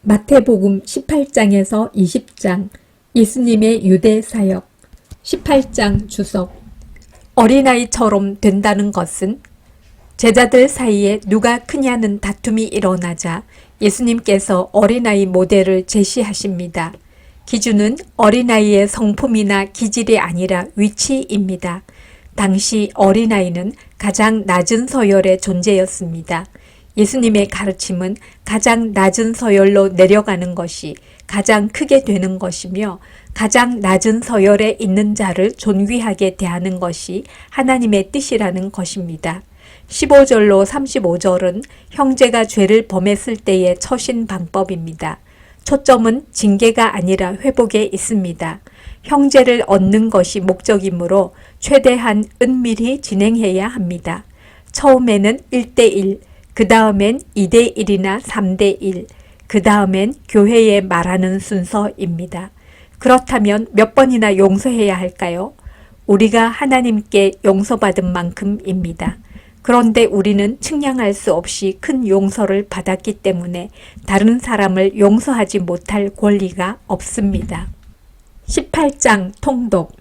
마태복음 18장에서 20장 예수님의 유대 사역 18장 주석 어린아이처럼 된다는 것은 제자들 사이에 누가 크냐는 다툼이 일어나자 예수님께서 어린아이 모델을 제시하십니다. 기준은 어린아이의 성품이나 기질이 아니라 위치입니다. 당시 어린아이는 가장 낮은 서열의 존재였습니다. 예수님의 가르침은 가장 낮은 서열로 내려가는 것이 가장 크게 되는 것이며 가장 낮은 서열에 있는 자를 존귀하게 대하는 것이 하나님의 뜻이라는 것입니다. 15절로 35절은 형제가 죄를 범했을 때의 처신 방법입니다. 초점은 징계가 아니라 회복에 있습니다. 형제를 얻는 것이 목적이므로 최대한 은밀히 진행해야 합니다. 처음에는 1대1, 그 다음엔 2대1이나 3대1, 그 다음엔 교회에 말하는 순서입니다. 그렇다면 몇 번이나 용서해야 할까요? 우리가 하나님께 용서받은 만큼입니다. 그런데 우리는 측량할 수 없이 큰 용서를 받았기 때문에 다른 사람을 용서하지 못할 권리가 없습니다. 18장 통독.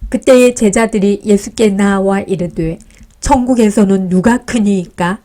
그때의 제자들이 예수께 나와 이르되 천국에서는 누가 크니이까?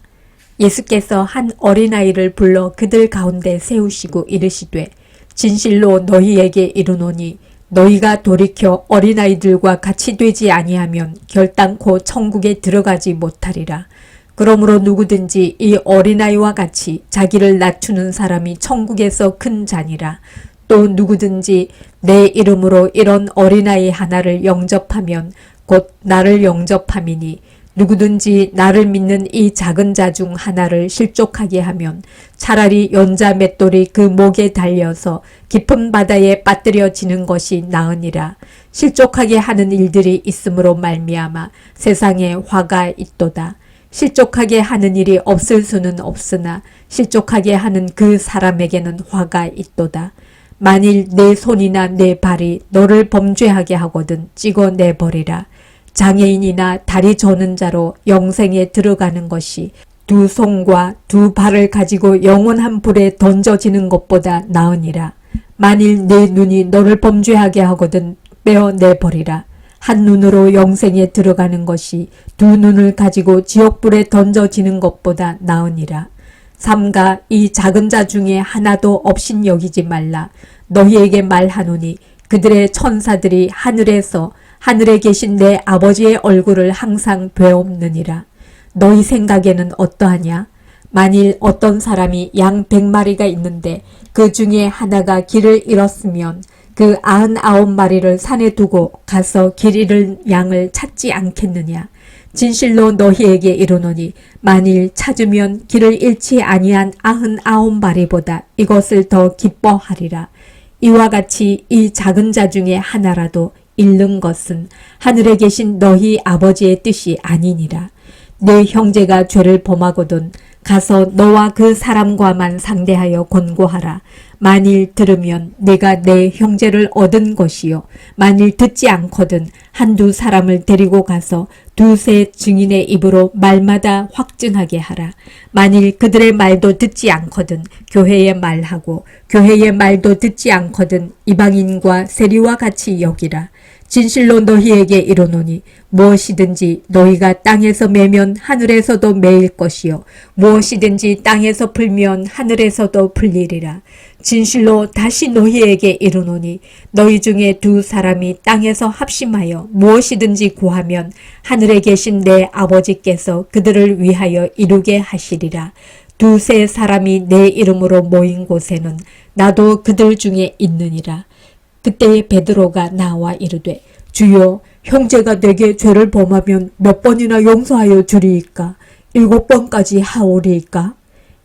예수께서 한 어린아이를 불러 그들 가운데 세우시고 이르시되 진실로 너희에게 이르노니 너희가 돌이켜 어린아이들과 같이 되지 아니하면 결단코 천국에 들어가지 못하리라. 그러므로 누구든지 이 어린아이와 같이 자기를 낮추는 사람이 천국에서 큰 자니라. 또 누구든지 내 이름으로 이런 어린아이 하나를 영접하면 곧 나를 영접함이니 누구든지 나를 믿는 이 작은 자 중 하나를 실족하게 하면 차라리 연자 맷돌이 그 목에 달려서 깊은 바다에 빠뜨려지는 것이 나으니라. 실족하게 하는 일들이 있으므로 말미암아 세상에 화가 있도다. 실족하게 하는 일이 없을 수는 없으나 실족하게 하는 그 사람에게는 화가 있도다. 만일 내 손이나 내 발이 너를 범죄하게 하거든 찍어내버리라. 장애인이나 다리 저는 자로 영생에 들어가는 것이 두 손과 두 발을 가지고 영원한 불에 던져지는 것보다 나으니라. 만일 내 눈이 너를 범죄하게 하거든 빼어내버리라. 한 눈으로 영생에 들어가는 것이 두 눈을 가지고 지옥불에 던져지는 것보다 나으니라. 삼가 이 작은 자 중에 하나도 없인 여기지 말라. 너희에게 말하노니 그들의 천사들이 하늘에 계신 내 아버지의 얼굴을 항상 뵈옵느니라. 너희 생각에는 어떠하냐? 만일 어떤 사람이 양 100마리가 있는데 그 중에 하나가 길을 잃었으면 그 99마리를 산에 두고 가서 길 잃은 양을 찾지 않겠느냐? 진실로 너희에게 이르노니 만일 찾으면 길을 잃지 아니한 99마리보다 이것을 더 기뻐하리라. 이와 같이 이 작은 자 중에 하나라도 잃는 것은 하늘에 계신 너희 아버지의 뜻이 아니니라. 내 형제가 죄를 범하거든 가서 너와 그 사람과만 상대하여 권고하라. 만일 들으면 내가 내 형제를 얻은 것이요. 만일 듣지 않거든 한두 사람을 데리고 가서 두세 증인의 입으로 말마다 확증하게 하라. 만일 그들의 말도 듣지 않거든 교회의 말하고 교회의 말도 듣지 않거든 이방인과 세리와 같이 여기라. 진실로 너희에게 이르노니 무엇이든지 너희가 땅에서 매면 하늘에서도 매일 것이요 무엇이든지 땅에서 풀면 하늘에서도 풀리리라. 진실로 다시 너희에게 이르노니 너희 중에 두 사람이 땅에서 합심하여 무엇이든지 구하면 하늘에 계신 내 아버지께서 그들을 위하여 이루게 하시리라. 두세 사람이 내 이름으로 모인 곳에는 나도 그들 중에 있느니라. 그때 베드로가 나와 이르되 주여 형제가 내게 죄를 범하면 몇 번이나 용서하여 주리이까? 7번까지 하오리이까?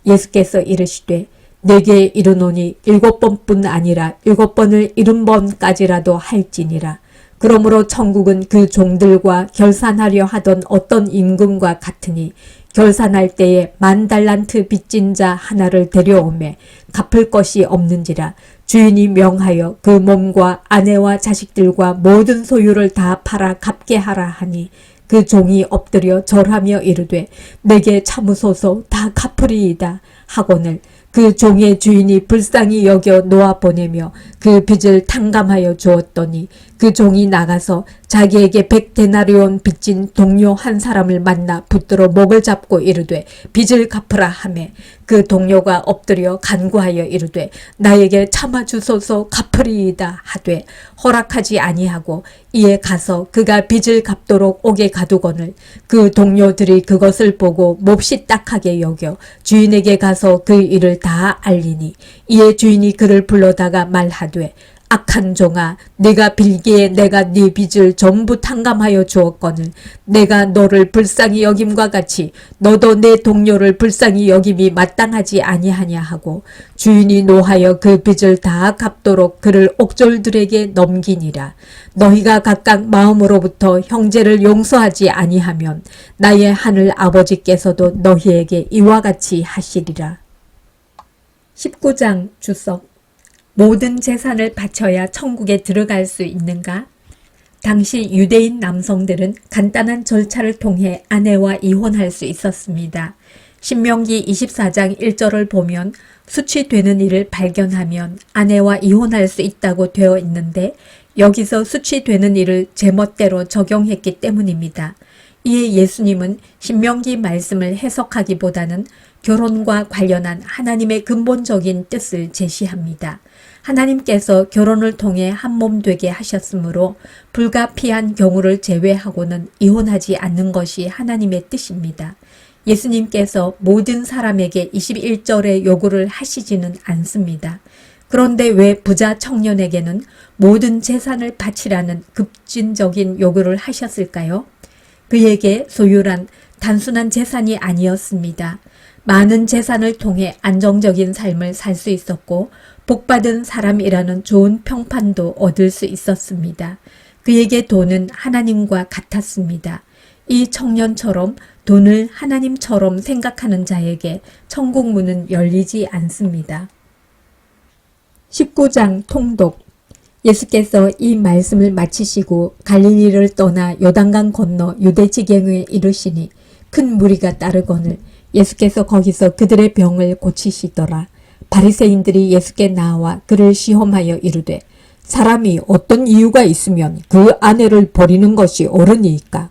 예수께서 이르시되 내게 이르노니 7번뿐 아니라 7번을 70번까지라도 할지니라. 그러므로 천국은 그 종들과 결산하려 하던 어떤 임금과 같으니 결산할 때에 10,000달란트 빚진 자 하나를 데려오매 갚을 것이 없는지라. 주인이 명하여 그 몸과 아내와 자식들과 모든 소유를 다 팔아 갚게 하라 하니 그 종이 엎드려 절하며 이르되 내게 참으소서 다 갚으리이다 하거늘 그 종의 주인이 불쌍히 여겨 놓아 보내며 그 빚을 탕감하여 주었더니 그 종이 나가서 자기에게 100데나리온 빚진 동료 한 사람을 만나 붙들어 목을 잡고 이르되 빚을 갚으라 하매 그 동료가 엎드려 간구하여 이르되 나에게 참아 주소서 갚으리이다 하되 허락하지 아니하고 이에 가서 그가 빚을 갚도록 옥에 가두거늘 그 동료들이 그것을 보고 몹시 딱하게 여겨 주인에게 가서 그 일을 다 알리니 이에 주인이 그를 불러다가 말하되 악한 종아, 네가 빌기에 내가 네 빚을 전부 탕감하여 주었거늘 내가 너를 불쌍히 여김과 같이 너도 내 동료를 불쌍히 여김이 마땅하지 아니하냐 하고 주인이 노하여 그 빚을 다 갚도록 그를 옥졸들에게 넘기니라. 너희가 각각 마음으로부터 형제를 용서하지 아니하면 나의 하늘 아버지께서도 너희에게 이와 같이 하시리라. 19장 주석. 모든 재산을 바쳐야 천국에 들어갈 수 있는가? 당시 유대인 남성들은 간단한 절차를 통해 아내와 이혼할 수 있었습니다. 신명기 24장 1절을 보면 수치되는 일을 발견하면 아내와 이혼할 수 있다고 되어 있는데 여기서 수치되는 일을 제멋대로 적용했기 때문입니다. 이에 예수님은 신명기 말씀을 해석하기보다는 결혼과 관련한 하나님의 근본적인 뜻을 제시합니다. 하나님께서 결혼을 통해 한 몸 되게 하셨으므로 불가피한 경우를 제외하고는 이혼하지 않는 것이 하나님의 뜻입니다. 예수님께서 모든 사람에게 21절의 요구를 하시지는 않습니다. 그런데 왜 부자 청년에게는 모든 재산을 바치라는 급진적인 요구를 하셨을까요? 그에게 소유란 단순한 재산이 아니었습니다. 많은 재산을 통해 안정적인 삶을 살 수 있었고 복받은 사람이라는 좋은 평판도 얻을 수 있었습니다. 그에게 돈은 하나님과 같았습니다. 이 청년처럼 돈을 하나님처럼 생각하는 자에게 천국 문은 열리지 않습니다. 19장 통독. 예수께서 이 말씀을 마치시고 갈릴리를 떠나 요단강 건너 유대 지경에 이르시니 큰 무리가 따르거늘 예수께서 거기서 그들의 병을 고치시더라. 바리새인들이 예수께 나와 그를 시험하여 이르되 사람이 어떤 이유가 있으면 그 아내를 버리는 것이 옳으니이까?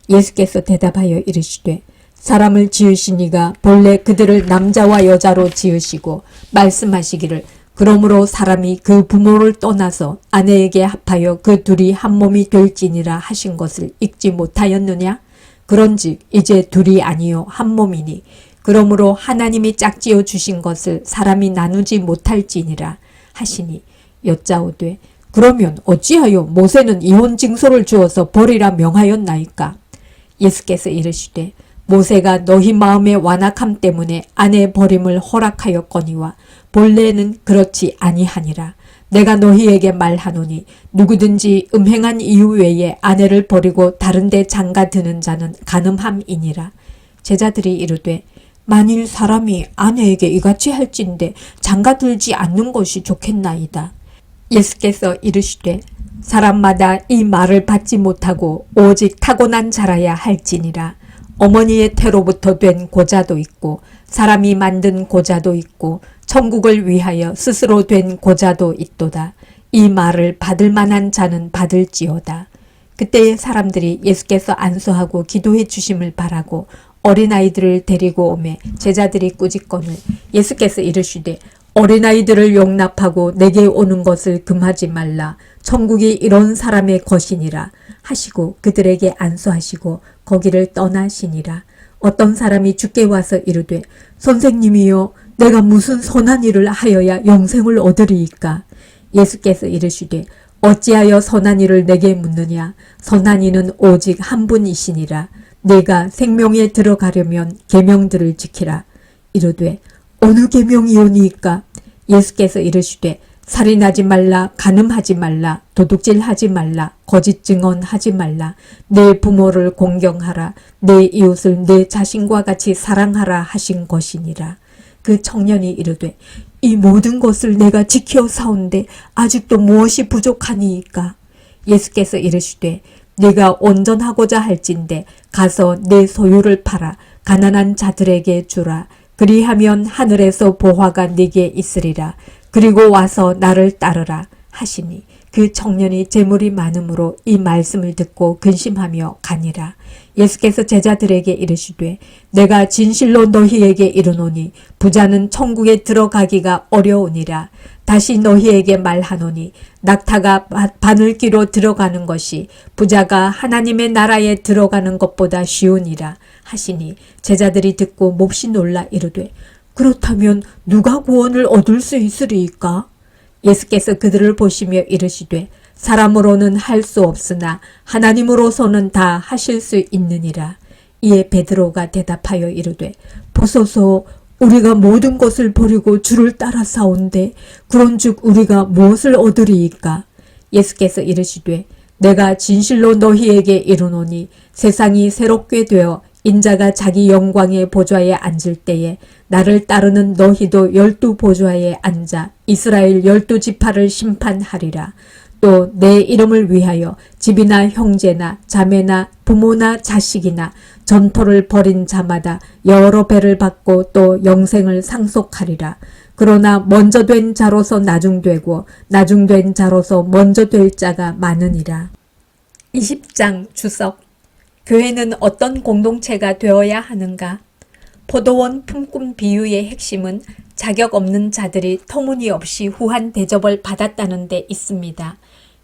예수께서 대답하여 이르시되 사람을 지으신 이가 본래 그들을 남자와 여자로 지으시고 말씀하시기를 그러므로 사람이 그 부모를 떠나서 아내에게 합하여 그 둘이 한 몸이 될지니라 하신 것을 읽지 못하였느냐? 그런즉 이제 둘이 아니요 한 몸이니 그러므로 하나님이 짝지어 주신 것을 사람이 나누지 못할지니라 하시니 여짜오되 그러면 어찌하여 모세는 이혼 징소를 주어서 버리라 명하였나이까? 예수께서 이르시되 모세가 너희 마음의 완악함 때문에 아내 버림을 허락하였거니와 본래는 그렇지 아니하니라. 내가 너희에게 말하노니 누구든지 음행한 이유 외에 아내를 버리고 다른 데 장가드는 자는 간음함이니라. 제자들이 이르되 만일 사람이 아내에게 이같이 할진대 장가들지 않는 것이 좋겠나이다. 예수께서 이르시되 사람마다 이 말을 받지 못하고 오직 타고난 자라야 할지니라. 어머니의 태로부터 된 고자도 있고 사람이 만든 고자도 있고 천국을 위하여 스스로 된 고자도 있도다. 이 말을 받을 만한 자는 받을지어다. 그때의 사람들이 예수께서 안수하고 기도해 주심을 바라고 어린아이들을 데리고 오매 제자들이 꾸짖거늘 예수께서 이르시되 어린아이들을 용납하고 내게 오는 것을 금하지 말라. 천국이 이런 사람의 것이니라 하시고 그들에게 안수하시고 거기를 떠나시니라. 어떤 사람이 주께 와서 이르되 선생님이여 내가 무슨 선한 일을 하여야 영생을 얻으리이까? 예수께서 이르시되 어찌하여 선한 일을 내게 묻느냐? 선한 이는 오직 한 분이시니라. 내가 생명에 들어가려면 계명들을 지키라. 이르되 어느 계명이오니이까? 예수께서 이르시되 살인하지 말라, 간음하지 말라, 도둑질하지 말라, 거짓 증언하지 말라, 내 부모를 공경하라, 내 이웃을 내 자신과 같이 사랑하라 하신 것이니라. 그 청년이 이르되 이 모든 것을 내가 지켜 사온데 아직도 무엇이 부족하니이까? 예수께서 이르시되 네가 온전하고자 할진대 가서 내 소유를 팔아 가난한 자들에게 주라. 그리하면 하늘에서 보화가 네게 있으리라. 그리고 와서 나를 따르라 하시니 그 청년이 재물이 많음으로 이 말씀을 듣고 근심하며 가니라. 예수께서 제자들에게 이르시되 내가 진실로 너희에게 이르노니 부자는 천국에 들어가기가 어려우니라. 다시 너희에게 말하노니 낙타가 바늘귀로 들어가는 것이 부자가 하나님의 나라에 들어가는 것보다 쉬우니라 하시니 제자들이 듣고 몹시 놀라 이르되 그렇다면 누가 구원을 얻을 수 있으리이까? 예수께서 그들을 보시며 이르시되 사람으로는 할 수 없으나 하나님으로서는 다 하실 수 있느니라. 이에 베드로가 대답하여 이르되 보소서 우리가 모든 것을 버리고 주를 따라 싸운데 그런즉 우리가 무엇을 얻으리이까? 예수께서 이르시되 내가 진실로 너희에게 이르노니 세상이 새롭게 되어 인자가 자기 영광의 보좌에 앉을 때에 나를 따르는 너희도 12 보좌에 앉아 이스라엘 12지파를 심판하리라. 또 내 이름을 위하여 집이나 형제나 자매나 부모나 자식이나 전토를 벌인 자마다 여러 배를 받고 또 영생을 상속하리라. 그러나 먼저 된 자로서 나중되고 나중된 자로서 먼저 될 자가 많으니라. 20장 주석. 교회는 어떤 공동체가 되어야 하는가? 포도원 품꾼 비유의 핵심은 자격 없는 자들이 터무니없이 후한 대접을 받았다는 데 있습니다.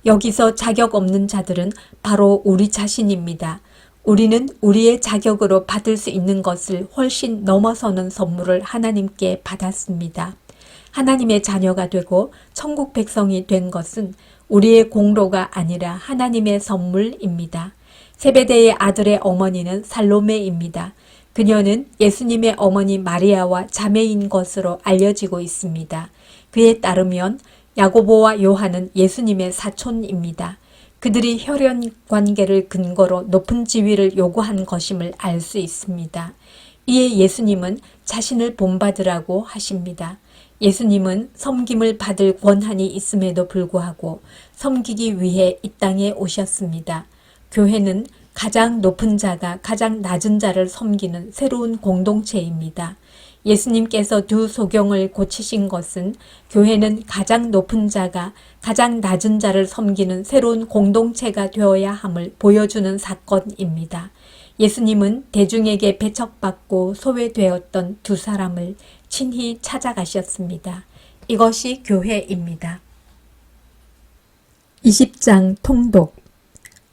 여기서 자격 없는 자들은 바로 우리 자신입니다. 우리는 우리의 자격으로 받을 수 있는 것을 훨씬 넘어서는 선물을 하나님께 받았습니다. 하나님의 자녀가 되고 천국 백성이 된 것은 우리의 공로가 아니라 하나님의 선물입니다. 세베대의 아들의 어머니는 살로메입니다. 그녀는 예수님의 어머니 마리아와 자매인 것으로 알려지고 있습니다. 그에 따르면 야고보와 요한은 예수님의 사촌입니다. 그들이 혈연 관계를 근거로 높은 지위를 요구한 것임을 알 수 있습니다. 이에 예수님은 자신을 본받으라고 하십니다. 예수님은 섬김을 받을 권한이 있음에도 불구하고 섬기기 위해 이 땅에 오셨습니다. 교회는 가장 높은 자가 가장 낮은 자를 섬기는 새로운 공동체입니다. 예수님께서 두 소경을 고치신 것은 교회는 가장 높은 자가 가장 낮은 자를 섬기는 새로운 공동체가 되어야 함을 보여주는 사건입니다. 예수님은 대중에게 배척받고 소외되었던 두 사람을 친히 찾아가셨습니다. 이것이 교회입니다. 20장 통독.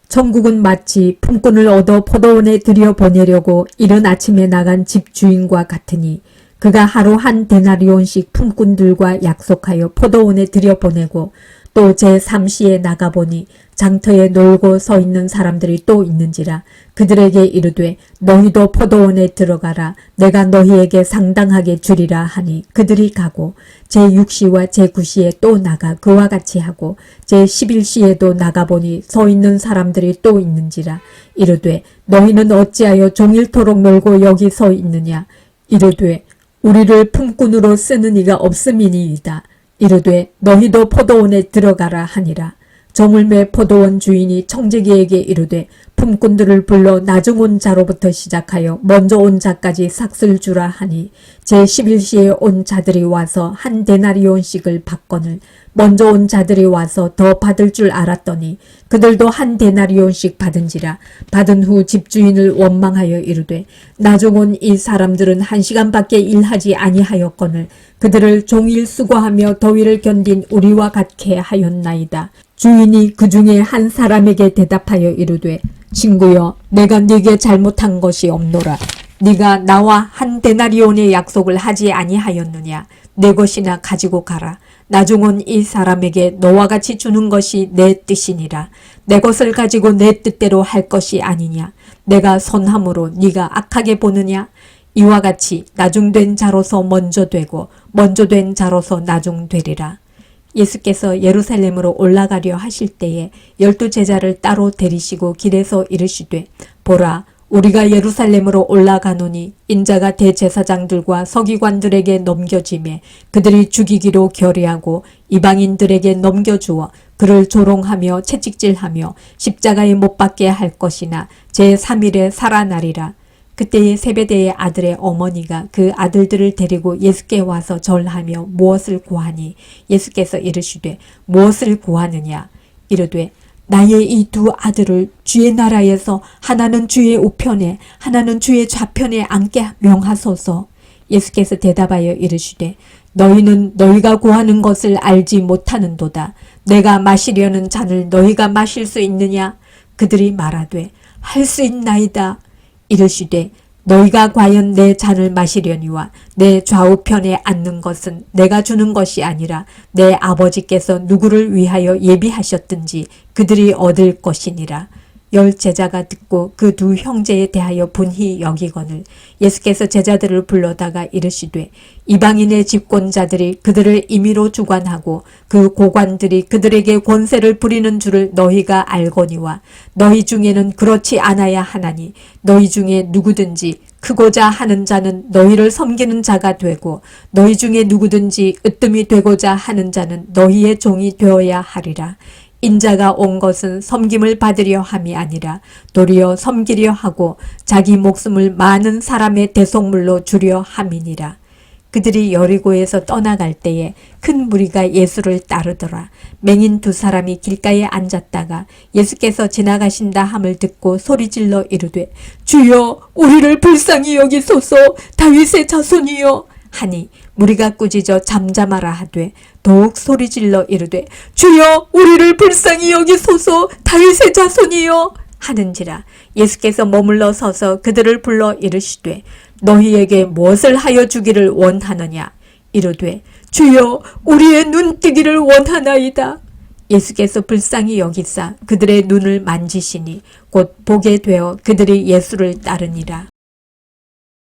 천국은 마치 품꾼을 얻어 포도원에 들여보내려고 이른 아침에 나간 집주인과 같으니 그가 하루 한 데나리온씩 품꾼들과 약속하여 포도원에 들여보내고 또 제3시에 나가보니 장터에 놀고 서 있는 사람들이 또 있는지라 그들에게 이르되 너희도 포도원에 들어가라 내가 너희에게 상당하게 주리라 하니 그들이 가고 제6시와 제9시에 또 나가 그와 같이 하고 제11시에도 나가보니 서 있는 사람들이 또 있는지라 이르되 너희는 어찌하여 종일토록 놀고 여기 서 있느냐 이르되 우리를 품꾼으로 쓰는 이가 없음이니이다. 이르되 너희도 포도원에 들어가라 하니라. 저물매 포도원 주인이 청지기에게 이르되 품꾼들을 불러 나중 온 자로부터 시작하여 먼저 온 자까지 삭슬 주라 하니 제11시에 온 자들이 와서 한 데나리온씩을 받거늘 먼저 온 자들이 와서 더 받을 줄 알았더니 그들도 한 데나리온씩 받은지라. 받은 후 집주인을 원망하여 이르되 나중 온 이 사람들은 1시간밖에 일하지 아니하였거늘 그들을 종일 수고하며 더위를 견딘 우리와 같게 하였나이다. 주인이 그 중에 한 사람에게 대답하여 이르되 친구여 내가 네게 잘못한 것이 없노라. 네가 나와 한 데나리온의 약속을 하지 아니하였느냐. 내 것이나 가지고 가라. 나중 온 이 사람에게 너와 같이 주는 것이 내 뜻이니라. 내 것을 가지고 내 뜻대로 할 것이 아니냐. 내가 선함으로 네가 악하게 보느냐. 이와 같이 나중된 자로서 먼저 되고 먼저 된 자로서 나중되리라. 예수께서 예루살렘으로 올라가려 하실 때에 12 제자를 따로 데리시고 길에서 이르시되 보라 우리가 예루살렘으로 올라가노니 인자가 대제사장들과 서기관들에게 넘겨지매 그들이 죽이기로 결의하고 이방인들에게 넘겨주어 그를 조롱하며 채찍질하며 십자가에 못 박게 할 것이나 제3일에 살아나리라. 그때에 세베대의 아들의 어머니가 그 아들들을 데리고 예수께 와서 절하며 무엇을 구하니 예수께서 이르시되 무엇을 구하느냐 이르되 나의 이 두 아들을 주의 나라에서 하나는 주의 우편에 하나는 주의 좌편에 앉게 명하소서. 예수께서 대답하여 이르시되 너희는 너희가 구하는 것을 알지 못하는도다. 내가 마시려는 잔을 너희가 마실 수 있느냐? 그들이 말하되 할 수 있나이다. 이르시되 너희가 과연 내 잔을 마시려니와 내 좌우편에 앉는 것은 내가 주는 것이 아니라 내 아버지께서 누구를 위하여 예비하셨든지 그들이 얻을 것이니라. 열 제자가 듣고 그 두 형제에 대하여 분히 여기거늘 예수께서 제자들을 불러다가 이르시되 이방인의 집권자들이 그들을 임의로 주관하고 그 고관들이 그들에게 권세를 부리는 줄을 너희가 알거니와 너희 중에는 그렇지 않아야 하나니 너희 중에 누구든지 크고자 하는 자는 너희를 섬기는 자가 되고 너희 중에 누구든지 으뜸이 되고자 하는 자는 너희의 종이 되어야 하리라. 인자가 온 것은 섬김을 받으려 함이 아니라 도리어 섬기려 하고 자기 목숨을 많은 사람의 대속물로 주려 함이니라. 그들이 여리고에서 떠나갈 때에 큰 무리가 예수를 따르더라. 맹인 두 사람이 길가에 앉았다가 예수께서 지나가신다 함을 듣고 소리질러 이르되 주여 우리를 불쌍히 여기소서 다윗의 자손이여 하니 무리가 꾸짖어 잠잠하라 하되 더욱 소리질러 이르되 주여 우리를 불쌍히 여기소서 다윗의 자손이여 하는지라. 예수께서 머물러 서서 그들을 불러 이르시되 너희에게 무엇을 하여 주기를 원하느냐 이르되 주여 우리의 눈 뜨기를 원하나이다. 예수께서 불쌍히 여기사 그들의 눈을 만지시니 곧 보게 되어 그들이 예수를 따르니라.